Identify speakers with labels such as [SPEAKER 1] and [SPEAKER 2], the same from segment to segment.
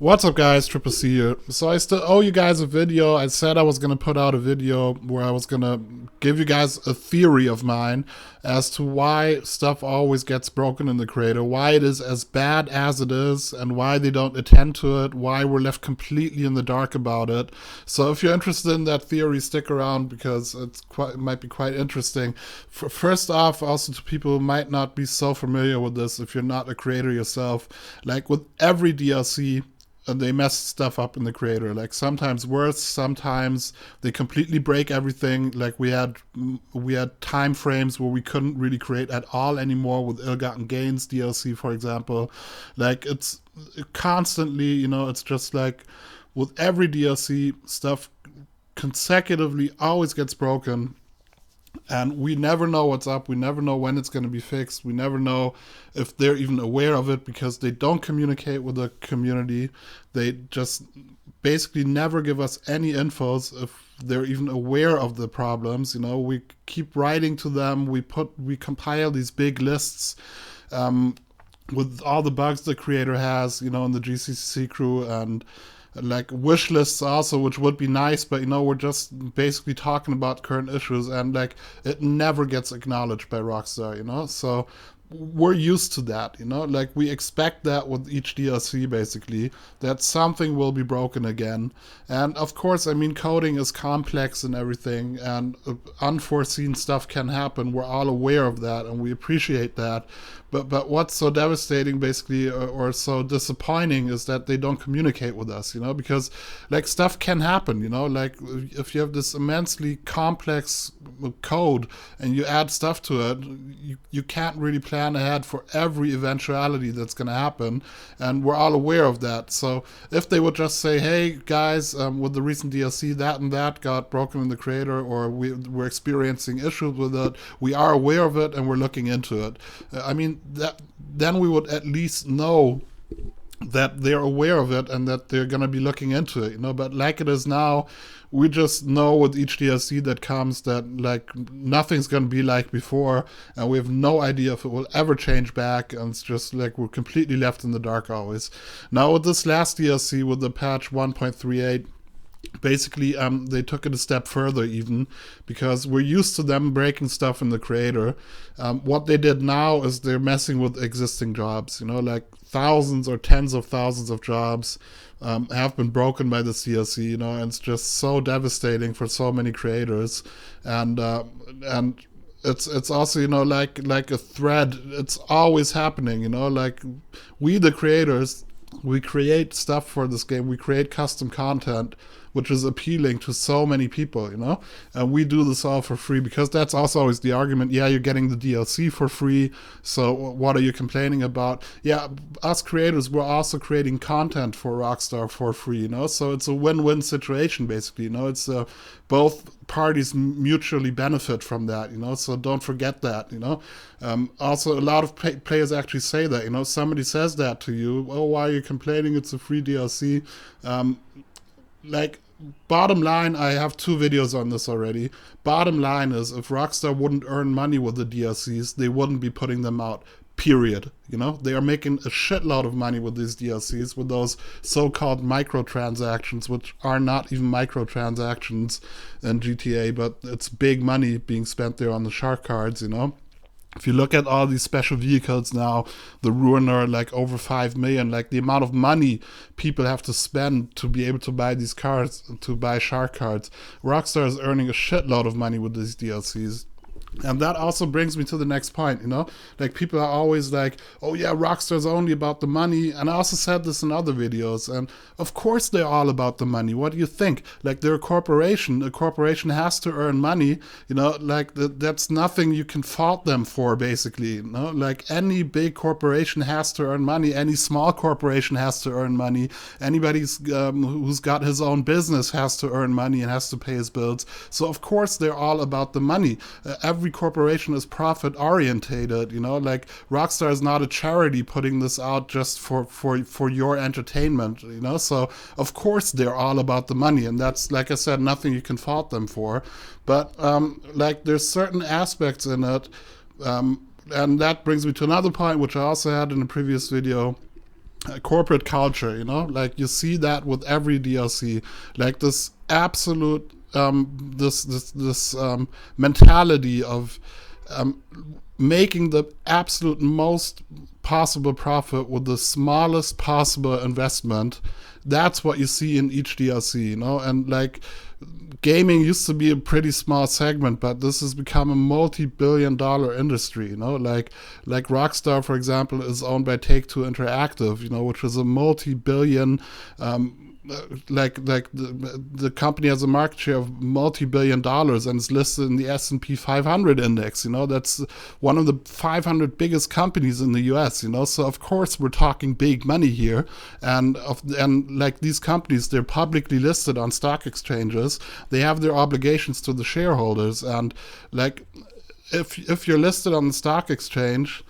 [SPEAKER 1] What's up, guys? Triple C here. So I still owe you guys a video. I said I was going to put out a video where I was going to give you guys a theory of mine as to why stuff always gets broken in the creator, why it is as bad as it is, and why they don't attend to it, why we're left completely in the dark about it. So if you're interested in that theory, stick around because it might be quite interesting. First off, also to people who might not be so familiar with this, if you're not a creator yourself, like with every DLC, and they mess stuff up in the creator, like sometimes worse, sometimes they completely break everything. Like we had time frames where we couldn't really create at all anymore with Ill-Gotten Gains DLC, for example. Like it's constantly, it's just like with every DLC, stuff consecutively always gets broken, and we never know what's up. We never know when it's going to be fixed. We never know if they're even aware of it because they don't communicate with the community. They just basically never give us any infos if they're even aware of the problems. We keep writing to them. We compile these big lists with all the bugs the creator has, in the GCC crew, and like wish lists also, which would be nice, but we're just basically talking about current issues, and like it never gets acknowledged by Rockstar. So we're used to that, like we expect that with each DLC basically, that something will be broken again. And of course, coding is complex and everything, and unforeseen stuff can happen. We're all aware of that and we appreciate that. But what's so devastating basically, or so disappointing, is that they don't communicate with us, because like stuff can happen, like if you have this immensely complex code and you add stuff to it, you can't really plan ahead for every eventuality that's going to happen, and we're all aware of that. So if they would just say, hey guys, with the recent DLC, that and that got broken in the creator, or we're experiencing issues with it, we are aware of it and we're looking into it. Then we would at least know that they're aware of it and that they're going to be looking into it, But like it is now, we just know with each DLC that comes that like nothing's going to be like before, and we have no idea if it will ever change back, and it's just like we're completely left in the dark always. Now with this last DLC, with the patch 1.38, basically they took it a step further even, because we're used to them breaking stuff in the creator. What they did now is they're messing with existing jobs, like thousands or tens of thousands of jobs have been broken by the CLC, and it's just so devastating for so many creators. And it's also, like a thread. It's always happening, like we the creators, we create stuff for this game. We create custom content which is appealing to so many people, and we do this all for free, because that's also always the argument. Yeah, you're getting the DLC for free, so what are you complaining about? Yeah, us creators, we're also creating content for Rockstar for free, so it's a win-win situation basically. It's both parties mutually benefit from that, so don't forget that. Also, a lot of players actually say that, somebody says that to you, oh, why are you complaining, it's a free DLC? Like, bottom line, I have 2 videos on this already. Bottom line is, if Rockstar wouldn't earn money with the DLCs, they wouldn't be putting them out, period. They are making a shitload of money with these DLCs, with those so-called microtransactions, which are not even microtransactions in GTA, but it's big money being spent there on the shark cards. If you look at all these special vehicles now, the Ruiner, like over 5 million, like the amount of money people have to spend to be able to buy these cars, to buy shark cards. Rockstar is earning a shitload of money with these DLCs. And that also brings me to the next point, like people are always like, oh yeah, Rockstar's only about the money. And I also said this in other videos, and of course they're all about the money. What do you think? Like, they're a corporation has to earn money, like that's nothing you can fault them for basically, like any big corporation has to earn money, any small corporation has to earn money, anybody who's got his own business has to earn money and has to pay his bills. So of course they're all about the money. Every corporation is profit orientated, like Rockstar is not a charity putting this out just for your entertainment, so of course they're all about the money, and that's, like I said, nothing you can fault them for. But like there's certain aspects in it, and that brings me to another point which I also had in a previous video, corporate culture, you know, like you see that with every DLC, like this absolute this mentality of um, making the absolute most possible profit with the smallest possible investment. That's what you see in each DLC, you know, and like gaming used to be a pretty small segment, but this has become a multi-billion-dollar industry. You know, like Rockstar, for example, is owned by Take-Two Interactive. You know, which is a multi-billion. Like the company has a market share of multi-billion dollars and is listed in the S&P 500 index. You know, that's one of the 500 biggest companies in the US. You know, so of course we're talking big money here, and like these companies, they're publicly listed on stock exchanges. They have their obligations to the shareholders, and like if you're listed on the stock exchange,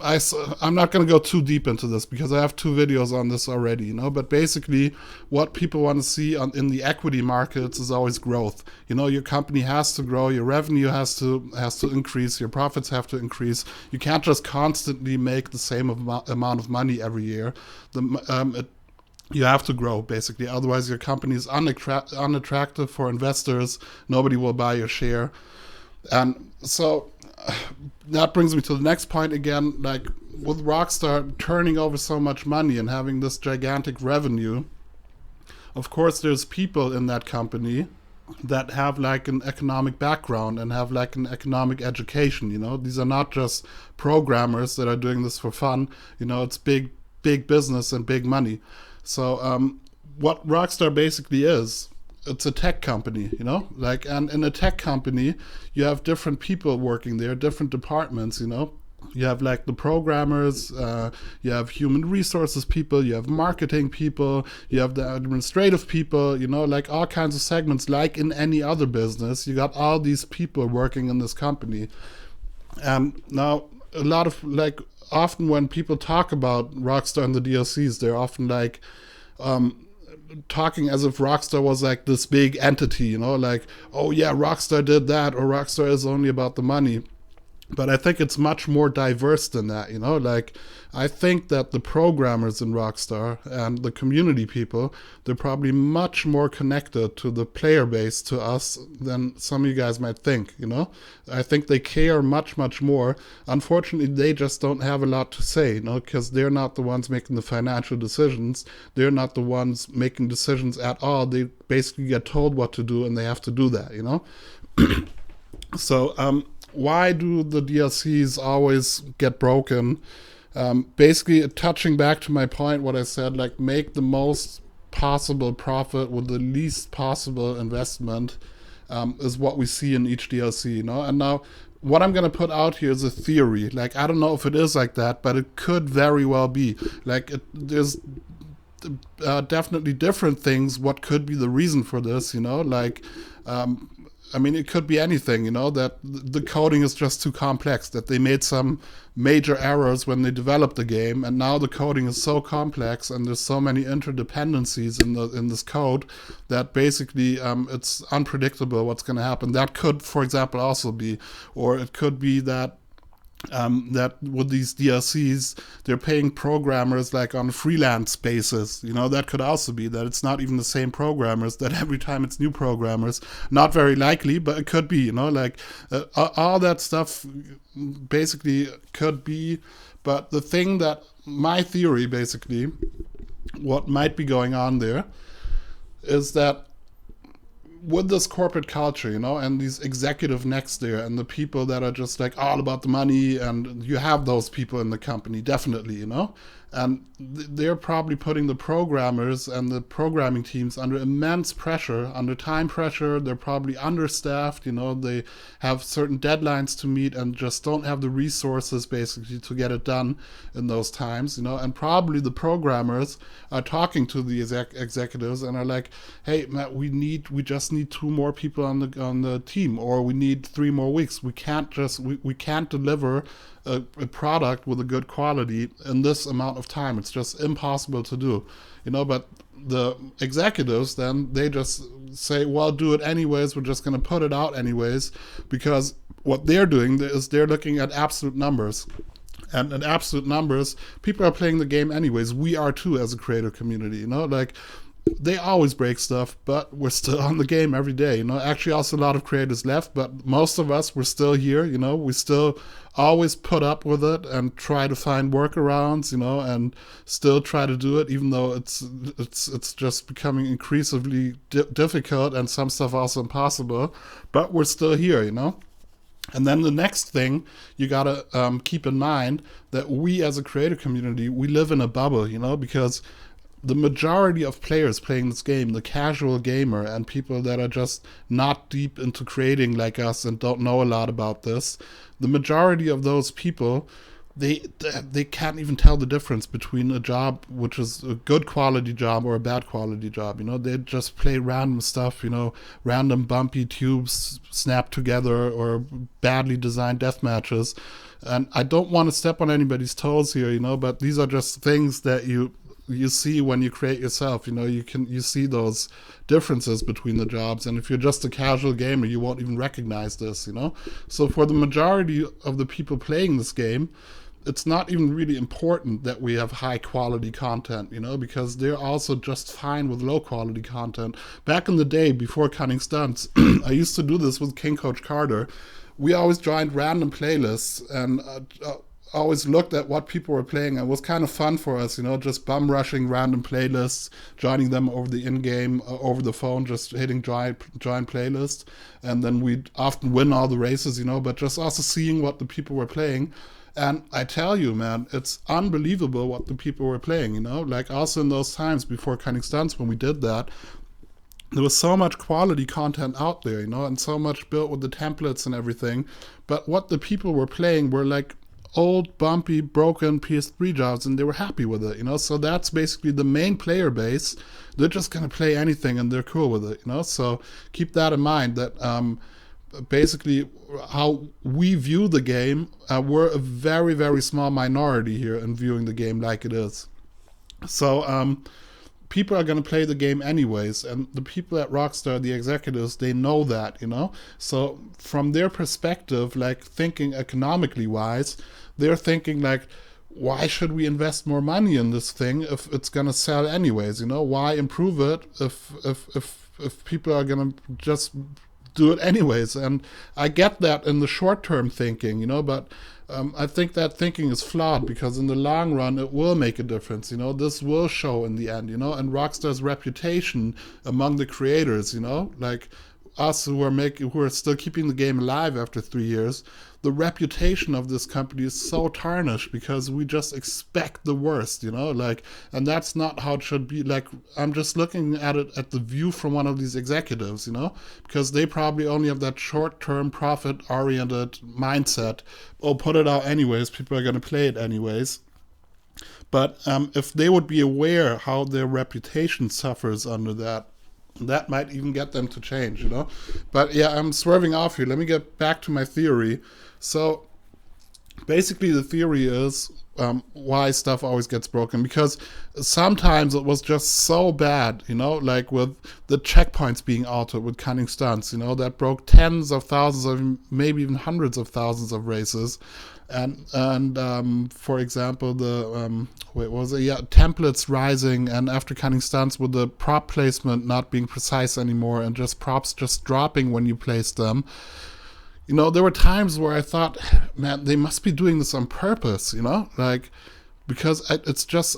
[SPEAKER 1] I'm not going to go too deep into this because I have 2 videos on this already, you know, but basically what people want to see in the equity markets is always growth. You know, your company has to grow, your revenue has to increase, your profits have to increase. You can't just constantly make the same amount of money every year. You have to grow, basically. Otherwise, your company is unattractive for investors. Nobody will buy your share. And so that brings me to the next point again. Like with Rockstar turning over so much money and having this gigantic revenue, of course, there's people in that company that have like an economic background and have like an economic education. You know, these are not just programmers that are doing this for fun. You know, it's big business and big money. So what Rockstar basically is, it's a tech company, you know, like, and in a tech company, you have different people working there, different departments, you know. You have like the programmers, you have human resources people, you have marketing people, you have the administrative people, you know, like all kinds of segments. Like in any other business, you got all these people working in this company. And now a lot of like, often when people talk about Rockstar and the DLCs, they're often like talking as if Rockstar was like this big entity, you know, like, oh yeah, Rockstar did that, or Rockstar is only about the money. But I think it's much more diverse than that, you know, like I think that the programmers in Rockstar and the community people, they're probably much more connected to the player base, to us, than some of you guys might think, you know. I think they care much more. Unfortunately, they just don't have a lot to say, you know, because they're not the ones making the financial decisions. They're not the ones making decisions at all. They basically get told what to do and they have to do that, you know. So, why do the DLCs always get broken? Basically, touching back to my point, what I said, like make the most possible profit with the least possible investment, is what we see in each DLC, you know? And now, what I'm going to put out here is a theory. Like, I don't know if it is like that, but it could very well be. Like, there's definitely different things. What could be the reason for this, you know? Like, I mean, it could be anything, you know, that the coding is just too complex, that they made some major errors when they developed the game, and now the coding is so complex and there's so many interdependencies in this code that basically it's unpredictable what's going to happen. That could, for example, also be, or it could be that that with these DLCs, they're paying programmers like on a freelance basis. You know, that could also be that it's not even the same programmers, that every time it's new programmers. Not very likely, but it could be, you know, like all that stuff basically could be. But the thing that, my theory basically, what might be going on there is that with this corporate culture, you know, and these executive necks there, and the people that are just like all about the money, and you have those people in the company, definitely, you know, and they're probably putting the programmers and the programming teams under immense pressure, under time pressure. They're probably understaffed, you know, they have certain deadlines to meet and just don't have the resources basically to get it done in those times, you know. And probably the programmers are talking to the executives and are like, hey Matt, we just need 2 more people on the team, or we need 3 more weeks. We can't deliver a product with a good quality in this amount of time. It's just impossible to do, you know. But the executives, then they just say, well, do it anyways, we're just going to put it out anyways, because what they're doing is they're looking at absolute numbers. And in absolute numbers, people are playing the game anyways. We are too as a creator community, like they always break stuff, but we're still on the game every day. Actually, also a lot of creators left, but most of us, we're still here. We still always put up with it and try to find workarounds, and still try to do it, even though it's just becoming increasingly difficult and some stuff also impossible. But we're still here, And then the next thing you gotta keep in mind that we as a creator community, we live in a bubble, because the majority of players playing this game, the casual gamer and people that are just not deep into creating like us and don't know a lot about this, the majority of those people, they can't even tell the difference between a job which is a good quality job or a bad quality job. They just play random stuff, random bumpy tubes snapped together or badly designed death matches. And I don't want to step on anybody's toes here, but these are just things that you see when you create yourself. You see those differences between the jobs, and if you're just a casual gamer, you won't even recognize this. So for the majority of the people playing this game, it's not even really important that we have high quality content, because they're also just fine with low quality content. Back in the day, before cutting stunts, I used to do this with King Coach Carter. We always joined random playlists and always looked at what people were playing. It was kind of fun for us, just bum rushing random playlists, joining them over the in-game, over the phone, just hitting join playlist. And then we'd often win all the races, but just also seeing what the people were playing. And I tell you, man, it's unbelievable what the people were playing, like also in those times before cutting stunts when we did that, there was so much quality content out there, and so much built with the templates and everything. But what the people were playing were like old, bumpy, broken PS3 jobs, and they were happy with it, So that's basically the main player base. They're just going to play anything, and they're cool with it, So keep that in mind, that basically how we view the game, we're a very, very small minority here in viewing the game like it is. So people are going to play the game anyways, and the people at Rockstar, the executives, they know that, So from their perspective, like thinking economically wise, they're thinking like, why should we invest more money in this thing if it's going to sell anyways? Why improve it if people are going to just do it anyways? And I get that in the short term thinking, but I think that thinking is flawed, because in the long run it will make a difference. This will show in the end, and Rockstar's reputation among the creators, like us who are still keeping the game alive after 3 years, the reputation of this company is so tarnished because we just expect the worst, and that's not how it should be. Like, I'm just looking at it at the view from one of these executives, because they probably only have that short-term profit-oriented mindset. Oh, put it out anyways, people are going to play it anyways. But if they would be aware how their reputation suffers under that, that might even get them to change, But yeah, I'm swerving off here. Let me get back to my theory. So basically the theory is why stuff always gets broken, because sometimes it was just so bad, like with the checkpoints being altered with cutting stunts, that broke tens of thousands of, maybe even hundreds of thousands of races. And for example, the templates rising, and after cutting stunts with the prop placement not being precise anymore, and just props just dropping when you place them. There were times where I thought, man, they must be doing this on purpose, like, because it's just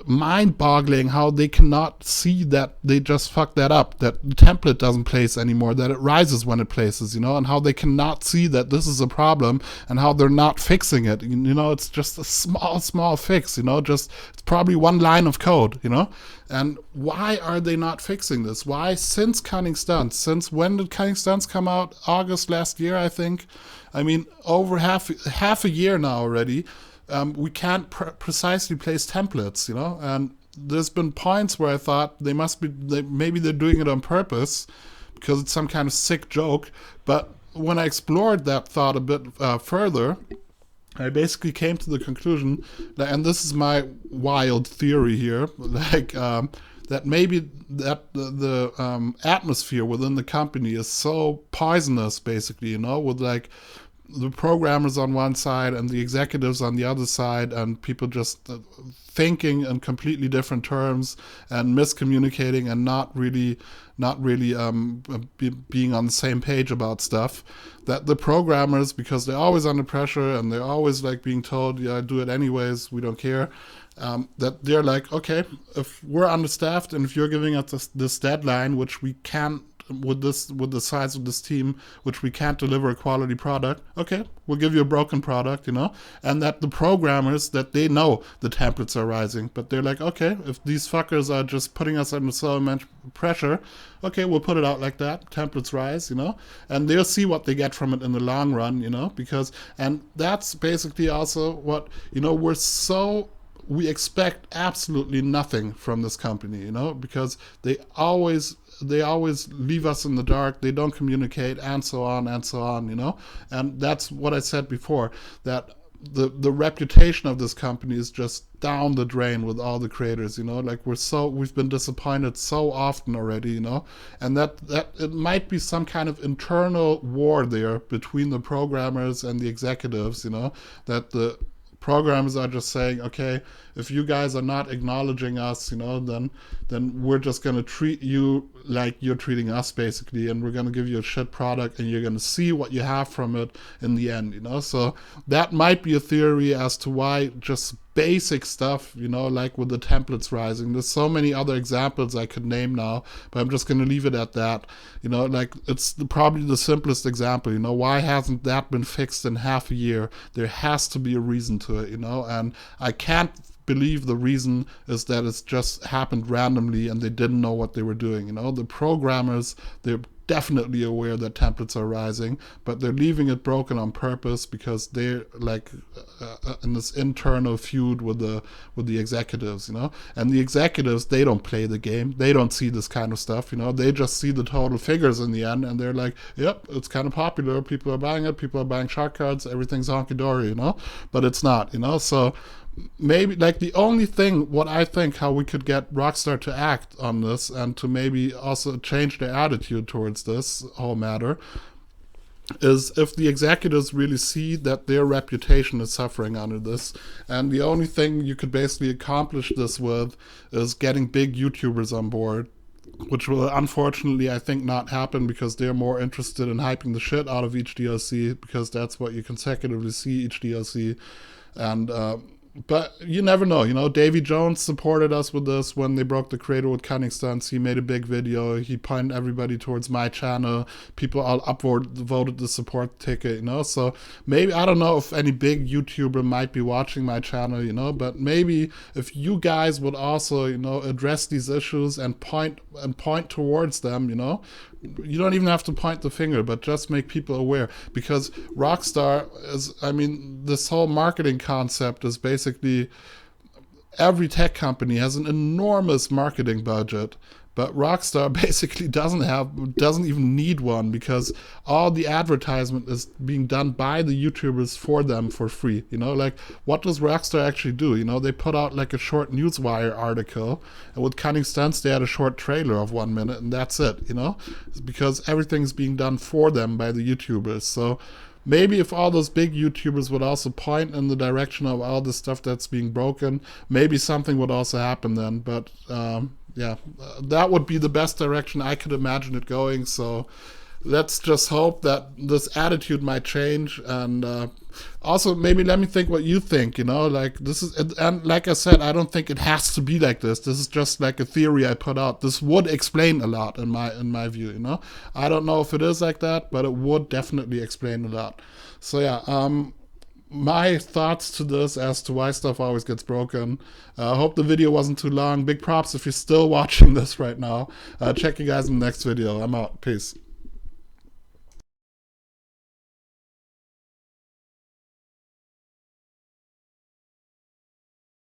[SPEAKER 1] mind-boggling how they cannot see that they just fucked that up, that the template doesn't place anymore, that it rises when it places, and how they cannot see that this is a problem and how they're not fixing it. It's just a small fix, just it's probably one line of code, and why are they not fixing this? Why, since cutting stunts, since when did cutting stunts come out? August last year, I think. I mean, over half a year now already. We can't precisely place templates, and there's been points where I thought maybe they're doing it on purpose because it's some kind of sick joke. But when I explored that thought a bit further, I basically came to the conclusion that, and this is my wild theory here, like that maybe that the atmosphere within the company is so poisonous, basically, with like the programmers on one side and the executives on the other side, and people just thinking in completely different terms and miscommunicating and not really being on the same page about stuff. That the programmers, because they're always under pressure and they're always like being told, yeah, do it anyways, we don't care. That they're like, okay, if we're understaffed and if you're giving us this deadline, which we can't, with the size of this team, which we can't deliver a quality product, okay, we'll give you a broken product, and that the programmers, that they know the templates are rising, but they're like, okay, if these fuckers are just putting us under so much pressure, okay, we'll put it out like that, templates rise, and they'll see what they get from it in the long run, because, and that's basically also what, we expect absolutely nothing from this company, because they always leave us in the dark, they don't communicate, and so on, and that's what I said before, that the reputation of this company is just down the drain with all the creators, like we've been disappointed so often already, and that it might be some kind of internal war there between the programmers and the executives, that the programmers are just saying, okay, if you guys are not acknowledging us, then we're just going to treat you like you're treating us, basically, and we're going to give you a shit product and you're going to see what you have from it in the end, so that might be a theory as to why just basic stuff, like with the templates rising. There's so many other examples I could name now, but I'm just going to leave it at that. Like it's probably the simplest example. Why hasn't that been fixed in half a year? There has to be a reason to it, and I can't believe the reason is that it's just happened randomly and they didn't know what they were doing. The programmers, they're definitely aware that templates are rising, but they're leaving it broken on purpose because they're like in this internal feud with the executives, and the executives, they don't play the game, they don't see this kind of stuff, they just see the total figures in the end and they're like, yep, it's kind of popular, people are buying it, people are buying shark cards, everything's honky-dory, but it's not, so maybe like the only thing, what I think how we could get Rockstar to act on this and to maybe also change their attitude towards this whole matter is if the executives really see that their reputation is suffering under this. And the only thing you could basically accomplish this with is getting big YouTubers on board, which will unfortunately I think not happen because they're more interested in hyping the shit out of each DLC, because that's what you consecutively see each DLC. And but you never know, Davy Jones supported us with this when they broke the cradle with Cunning Stunts. He made a big video, he pointed everybody towards my channel, people all voted the support ticket, so maybe, I don't know if any big YouTuber might be watching my channel, but maybe if you guys would also, address these issues and point towards them, you don't even have to point the finger, but just make people aware, because Rockstar is, this whole marketing concept is basically every tech company has an enormous marketing budget, but Rockstar basically doesn't even need one, because all the advertisement is being done by the YouTubers for them for free. Like what does Rockstar actually do? They put out like a short newswire article, and with Cunning Stunts they had a short trailer of 1 minute, and that's it. It's because everything's being done for them by the YouTubers. So maybe if all those big YouTubers would also point in the direction of all the stuff that's being broken, maybe something would also happen then. But yeah, that would be the best direction I could imagine it going. So let's just hope that this attitude might change. And also maybe let me think what you think, like this is, and like I said, I don't think it has to be like this. This is just like a theory I put out. This would explain a lot in my view, I don't know if it is like that, but it would definitely explain a lot. So yeah, my thoughts to this as to why stuff always gets broken. I hope the video wasn't too long. Big props if you're still watching this right now. Check you guys in the next video. I'm out. Peace.